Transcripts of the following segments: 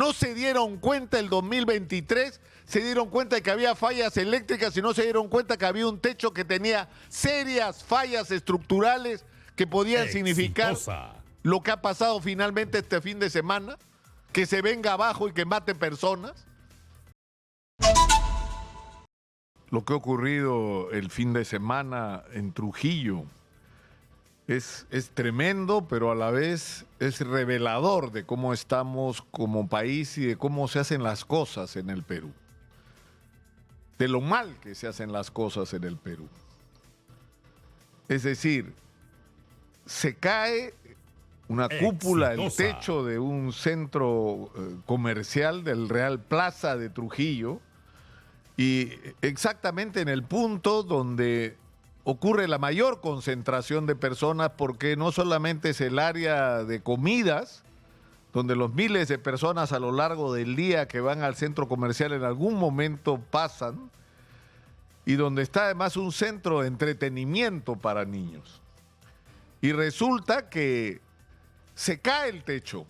No se dieron cuenta el 2023, se dieron cuenta de que había fallas eléctricas y no se dieron cuenta que había un techo que tenía serias fallas estructurales que podían significar lo que ha pasado finalmente este fin de semana, que se venga abajo y que mate personas. Lo que ha ocurrido el fin de semana en Trujillo es tremendo, pero a la vez es revelador de cómo estamos como país y de cómo se hacen las cosas en el Perú. De lo mal que se hacen las cosas en el Perú. Es decir, se cae una cúpula, el techo de un centro comercial del Real Plaza de Trujillo, y exactamente en el punto donde ocurre la mayor concentración de personas, porque no solamente es el área de comidas, donde los miles de personas a lo largo del día que van al centro comercial en algún momento pasan, y donde está además un centro de entretenimiento para niños. Y resulta que se cae el techo,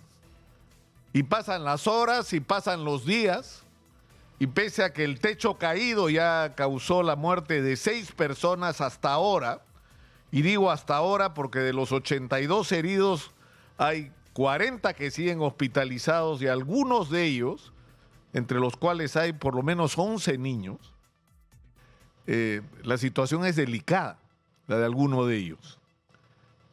y pasan las horas y pasan los días, y pese a que el techo caído ya causó la muerte de 6 personas hasta ahora, y digo hasta ahora porque de los 82 heridos hay 40 que siguen hospitalizados y algunos de ellos, entre los cuales hay por lo menos 11 niños, la situación es delicada, la de algunos de ellos.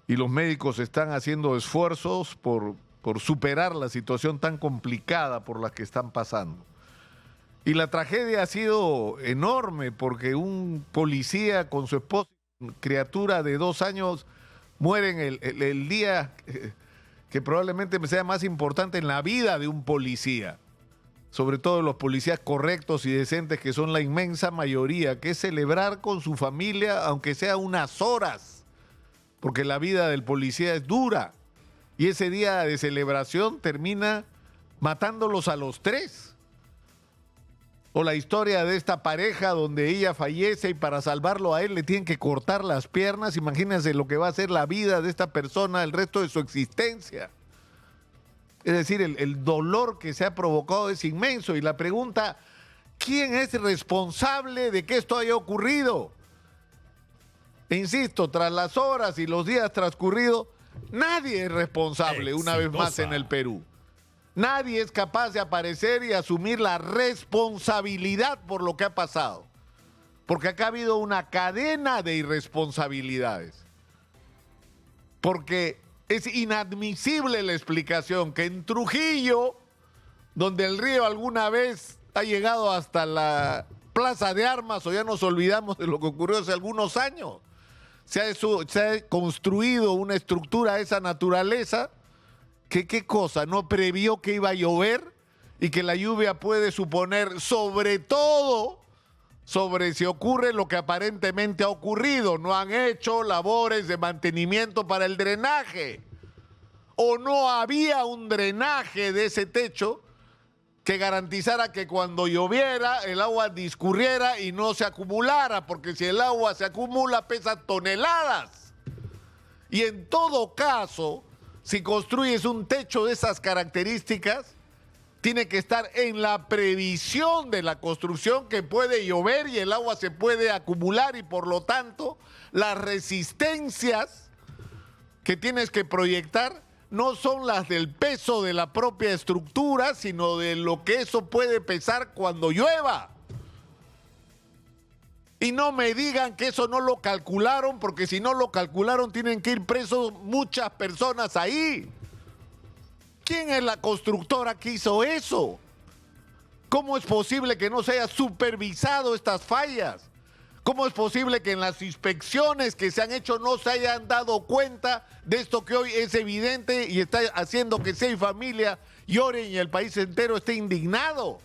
Y los médicos están haciendo esfuerzos por superar la situación tan complicada por la que están pasando. Y la tragedia ha sido enorme porque un policía con su esposa, criatura de 2 años, mueren el día que probablemente sea más importante en la vida de un policía. Sobre todo los policías correctos y decentes, que son la inmensa mayoría, que es celebrar con su familia, aunque sea unas horas, porque la vida del policía es dura. Y ese día de celebración termina matándolos a los 3. O la historia de esta pareja donde ella fallece y para salvarlo a él le tienen que cortar las piernas. Imagínense lo que va a ser la vida de esta persona el resto de su existencia. Es decir, el dolor que se ha provocado es inmenso. Y la pregunta, ¿quién es responsable de que esto haya ocurrido? E insisto, tras las horas y los días transcurridos, nadie es responsable una vez más en el Perú. Nadie es capaz de aparecer y asumir la responsabilidad por lo que ha pasado. Porque acá ha habido una cadena de irresponsabilidades. Porque es inadmisible la explicación que en Trujillo, donde el río alguna vez ha llegado hasta la Plaza de Armas, o ya nos olvidamos de lo que ocurrió hace algunos años, se ha construido una estructura de esa naturaleza. ¿Qué cosa? ¿No previó que iba a llover y que la lluvia puede suponer, sobre todo, sobre si ocurre lo que aparentemente ha ocurrido? No han hecho labores de mantenimiento para el drenaje. O no había un drenaje de ese techo que garantizara que cuando lloviera el agua discurriera y no se acumulara, porque si el agua se acumula pesa toneladas. Y en todo caso, si construyes un techo de esas características, tiene que estar en la previsión de la construcción que puede llover y el agua se puede acumular, y por lo tanto las resistencias que tienes que proyectar no son las del peso de la propia estructura, sino de lo que eso puede pesar cuando llueva. Y no me digan que eso no lo calcularon, porque si no lo calcularon tienen que ir presos muchas personas ahí. ¿Quién es la constructora que hizo eso? ¿Cómo es posible que no se haya supervisado estas fallas? ¿Cómo es posible que en las inspecciones que se han hecho no se hayan dado cuenta de esto que hoy es evidente y está haciendo que 6 familias lloren y el país entero esté indignado?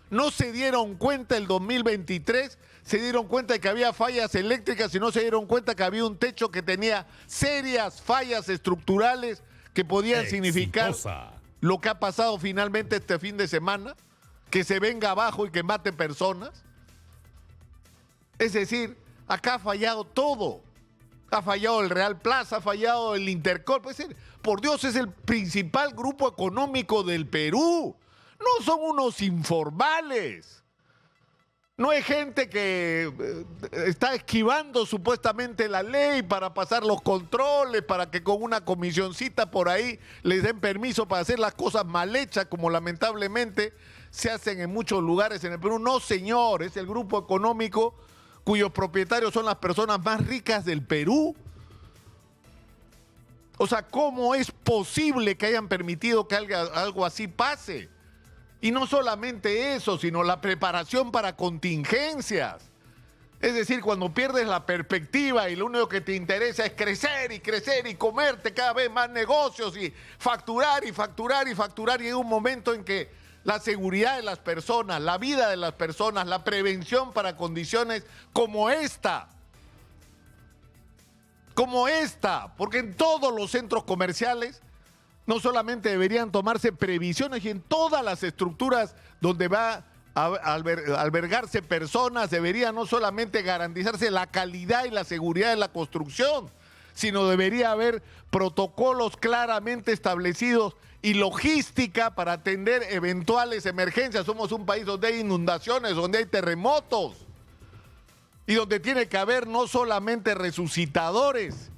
No se dieron cuenta el 2023, se dieron cuenta de que había fallas eléctricas y no se dieron cuenta que había un techo que tenía serias fallas estructurales que podían significar lo que ha pasado finalmente este fin de semana, que se venga abajo y que mate personas. Es decir, acá ha fallado todo. Ha fallado el Real Plaza, ha fallado el Intercorp. Por Dios, es el principal grupo económico del Perú. no son unos informales. No es gente que está esquivando supuestamente la ley para pasar los controles, para que con una comisioncita por ahí les den permiso para hacer las cosas mal hechas, como lamentablemente se hacen en muchos lugares en el Perú. No, señor, es el grupo económico cuyos propietarios son las personas más ricas del Perú. O sea, ¿cómo es posible que hayan permitido que algo así pase? Y no solamente eso, sino la preparación para contingencias. Es decir, cuando pierdes la perspectiva y lo único que te interesa es crecer y comerte cada vez más negocios y facturar y facturar y facturar, y hay un momento en que la seguridad de las personas, la vida de las personas, la prevención para condiciones como esta, porque en todos los centros comerciales no solamente deberían tomarse previsiones, y en todas las estructuras donde va a albergarse personas debería no solamente garantizarse la calidad y la seguridad de la construcción, sino debería haber protocolos claramente establecidos y logística para atender eventuales emergencias. Somos un país donde hay inundaciones, donde hay terremotos, y donde tiene que haber no solamente resucitadores,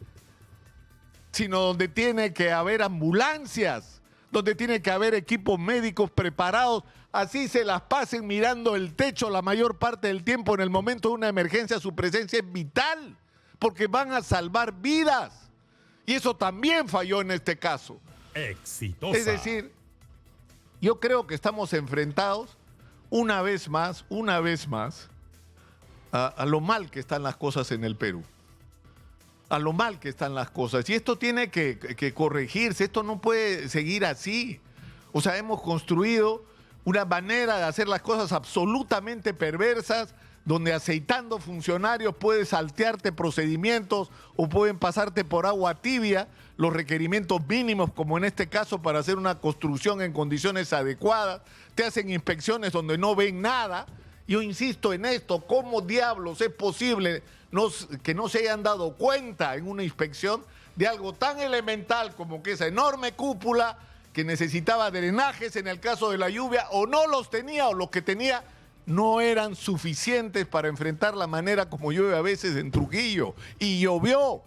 sino donde tiene que haber ambulancias, donde tiene que haber equipos médicos preparados. Así se las pasen mirando el techo la mayor parte del tiempo. En el momento de una emergencia su presencia es vital, porque van a salvar vidas. Y eso también falló en este caso. Exitosa. Es decir, yo creo que estamos enfrentados una vez más, a lo mal que están las cosas en el Perú. A lo mal que están las cosas. Y esto tiene que corregirse, esto no puede seguir así. O sea, hemos construido una manera de hacer las cosas absolutamente perversas, donde aceitando funcionarios puedes saltearte procedimientos o pueden pasarte por agua tibia los requerimientos mínimos, como en este caso para hacer una construcción en condiciones adecuadas. Te hacen inspecciones donde no ven nada. Yo insisto en esto, ¿cómo diablos es posible que no se hayan dado cuenta en una inspección de algo tan elemental como que esa enorme cúpula que necesitaba drenajes en el caso de la lluvia, o no los tenía, o los que tenía no eran suficientes para enfrentar la manera como llueve a veces en Trujillo? Y llovió,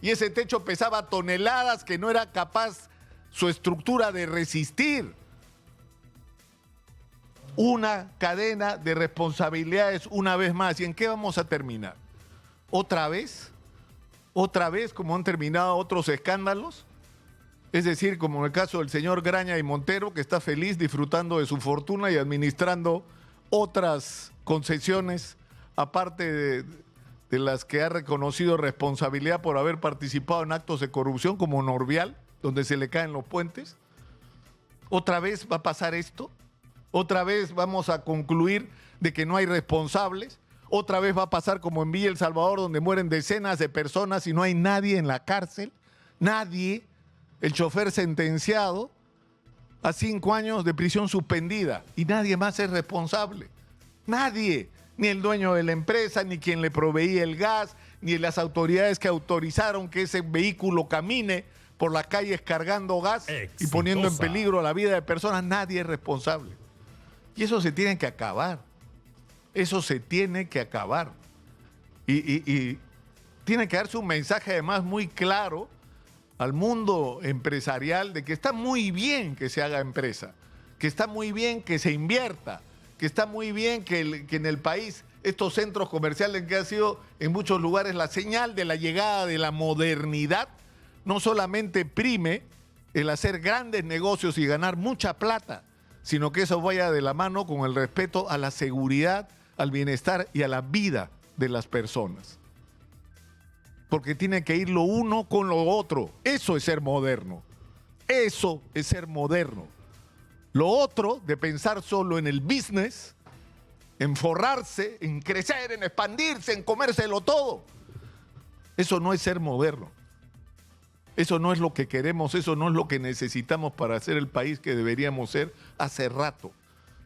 y ese techo pesaba toneladas que no era capaz su estructura de resistir. Una cadena de responsabilidades una vez más. ¿Y en qué vamos a terminar? ¿Otra vez? ¿Otra vez como han terminado otros escándalos? Es decir, como en el caso del señor Graña y Montero, que está feliz disfrutando de su fortuna y administrando otras concesiones, aparte de las que ha reconocido responsabilidad por haber participado en actos de corrupción, como Norvial, donde se le caen los puentes. ¿Otra vez va a pasar esto? ¿Otra vez vamos a concluir de que no hay responsables? ¿Otra vez va a pasar como en Villa El Salvador, donde mueren decenas de personas y no hay nadie en la cárcel? Nadie. El chofer sentenciado a 5 años de prisión suspendida y nadie más es responsable. Nadie. Ni el dueño de la empresa, ni quien le proveía el gas, ni las autoridades que autorizaron que ese vehículo camine por las calles cargando gas y poniendo en peligro la vida de personas. Nadie es responsable. Y eso se tiene que acabar. Eso se tiene que acabar. Y tiene que darse un mensaje además muy claro al mundo empresarial de que está muy bien que se haga empresa, que está muy bien que se invierta, que está muy bien que en el país estos centros comerciales, que han sido en muchos lugares la señal de la llegada de la modernidad, no solamente prime el hacer grandes negocios y ganar mucha plata, sino que eso vaya de la mano con el respeto a la seguridad, al bienestar y a la vida de las personas. Porque tiene que ir lo uno con lo otro. Eso es ser moderno. Eso es ser moderno. Lo otro, de pensar solo en el business, en forrarse, en crecer, en expandirse, en comérselo todo, eso no es ser moderno. Eso no es lo que queremos, eso no es lo que necesitamos para ser el país que deberíamos ser hace rato,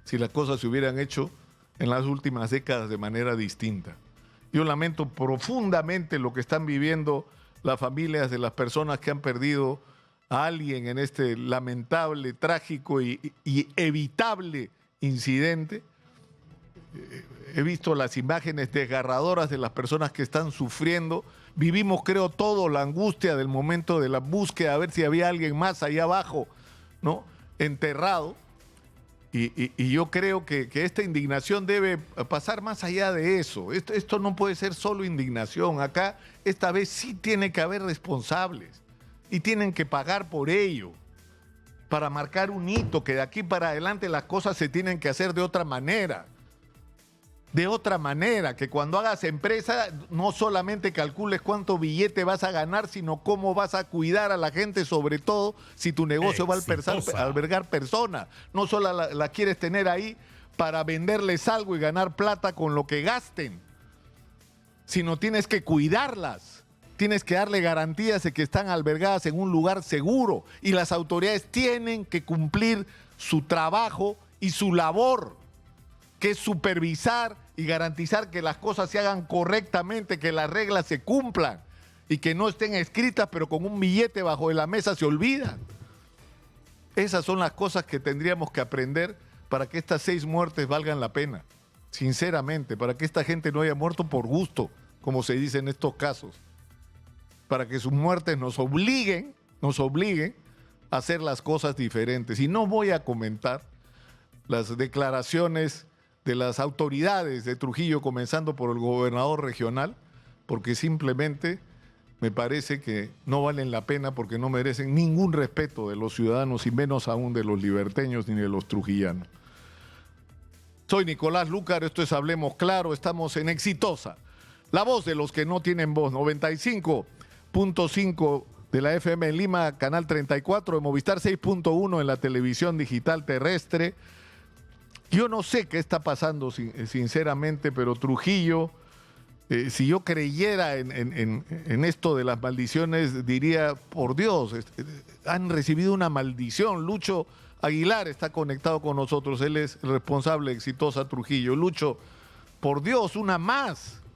si las cosas se hubieran hecho en las últimas décadas de manera distinta. Yo lamento profundamente lo que están viviendo las familias de las personas que han perdido a alguien en este lamentable, trágico y evitable incidente. He visto las imágenes desgarradoras de las personas que están sufriendo. Vivimos, creo, todo la angustia del momento de la búsqueda, a ver si había alguien más allá abajo, ¿no?, enterrado. Y yo creo que esta indignación debe pasar más allá de eso. Esto no puede ser solo indignación. Acá, esta vez sí tiene que haber responsables y tienen que pagar por ello, para marcar un hito, que de aquí para adelante las cosas se tienen que hacer de otra manera. De otra manera, que cuando hagas empresa no solamente calcules cuánto billete vas a ganar, sino cómo vas a cuidar a la gente, sobre todo si tu negocio va a albergar personas. No solo la quieres tener ahí para venderles algo y ganar plata con lo que gasten, sino tienes que cuidarlas. Tienes que darle garantías de que están albergadas en un lugar seguro, y las autoridades tienen que cumplir su trabajo y su labor, que es supervisar y garantizar que las cosas se hagan correctamente, que las reglas se cumplan y que no estén escritas pero con un billete bajo de la mesa se olvidan. Esas son las cosas que tendríamos que aprender para que estas 6 muertes valgan la pena, sinceramente, para que esta gente no haya muerto por gusto, como se dice en estos casos, para que sus muertes nos obliguen a hacer las cosas diferentes. Y no voy a comentar las declaraciones de las autoridades de Trujillo, comenzando por el gobernador regional, porque simplemente me parece que no valen la pena, porque no merecen ningún respeto de los ciudadanos y menos aún de los liberteños ni de los trujillanos. Soy Nicolás Lúcar, esto es Hablemos Claro, estamos en Exitosa, la voz de los que no tienen voz, 95.5 de la FM en Lima, canal 34 de Movistar, 6.1 en la televisión digital terrestre. Yo no sé qué está pasando, sinceramente, pero Trujillo, si yo creyera en esto de las maldiciones, diría, por Dios, han recibido una maldición. Lucho Aguilar está conectado con nosotros, él es el responsable de Exitosa Trujillo. Lucho, por Dios, una más.